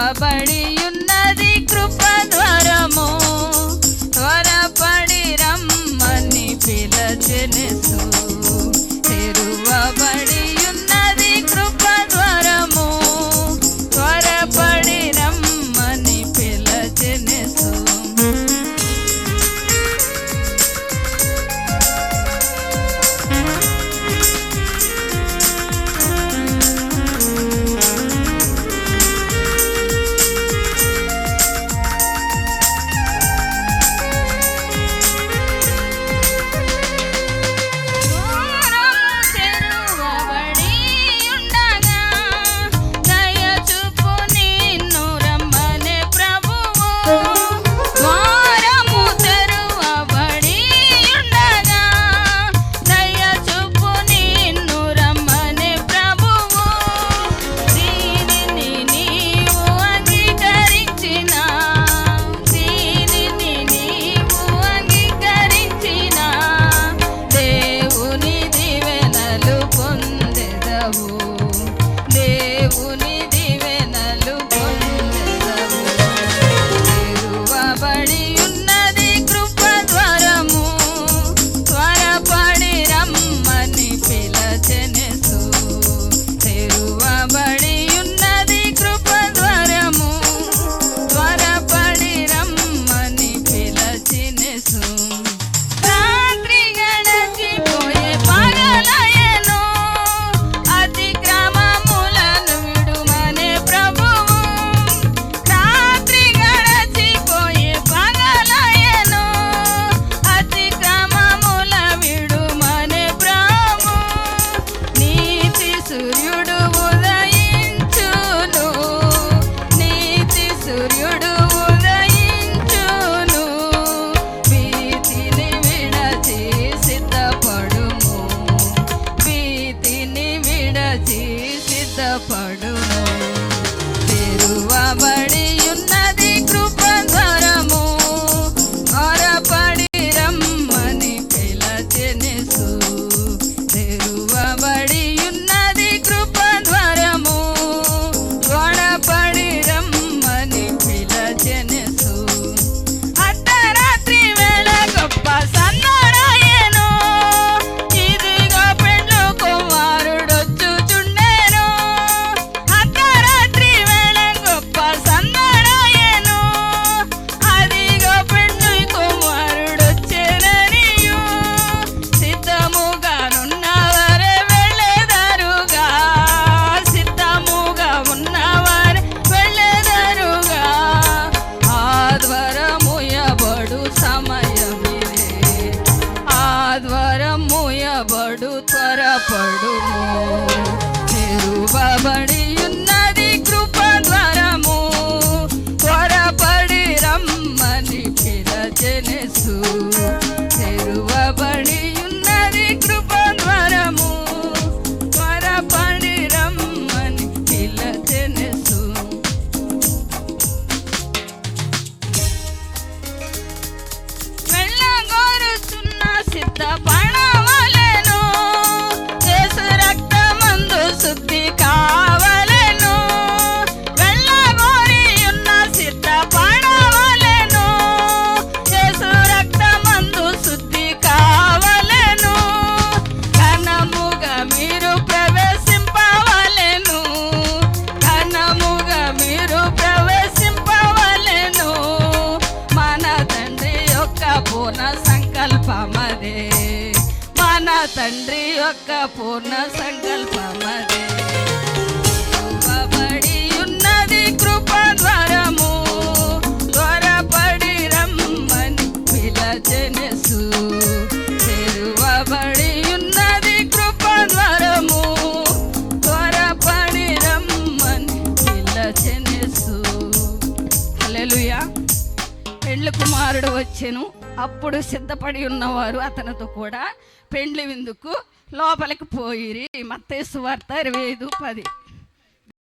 బడి ఉన్నది కృపద్వారము, త్వరపడి రమ్మని పిలచెనెసు. తెరువబడి ఉన్నది కృపద్వారము, త్వరపడి రమ్మని పిలచెనెసు. తెరువబడి ఉన్నది కృపద్వారము, త్వరపడి రమ్మని పిలచెనెసు. తెరువబడి ఉన్నది కృపద్వారము, త్వరపడి రమ్మని పిలచెనెసు. అర్ధరాత్రి వేళ గొప్ప సన్నాడాయెను, ఇదిగో పెండ్లి కుమారుడొచ్చుచుండెను. అర్ధరాత్రి వేళ గొప్ప సన్నాడాయెను, అదిగో పెండ్లి కుమారుడొచ్చెననియు. సిద్ధముగానున్నవారే వెళ్ళెదరుగా, సిద్ధముగా ఉన్నవారే వెళ్ళెదరుగా. ఆ ద్వారం మూయబడు సమయమిదే, ఆ ద్వారం మూయబడు త్వరపడుము. తెరువబడి ఉన్నది కృపద్వారము, త్వరపడి రమ్మని పిలచెనెసు. తెరువబడి ఉన్నది కృపద్వారము, త్వరపడి రమ్మని పిలచెనెసు. వెళ్ళగోరుచున్న సిద్ధపడవలెను, యేసు రక్తమందు శుద్ధి కావలెను. వెళ్ళగోరి ఉన్న సిద్ధపడవలెను, యేసు రక్తమందు శుద్ధి కావలెను. ఘనముగా మీరు ప్రవేశింపవలెను, ఘనముగా మీరు ప్రవేశింపవలెను. మన తండ్రి యొక్క పూర్ణ సంకల్పమదే, మన తండ్రి యొక్క పూర్ణ సంకల్పమదే. తెరువబడి ఉన్నది కృపద్వారము, త్వరపడి రమ్మని పిలచెనెసు. తెరువబడి ఉన్నది కృపద్వారము, త్వరపడి రమ్మని పిలచెనెసు. హల్లెలూయా. పెండ్లి కుమారుడు వచ్చెను, అప్పుడు సిద్ధపడి ఉన్నవారు అతనితో కూడా పెండ్లి విందుకు లోపలికి పోయిరి. మత్తయి సువార్త 25:10.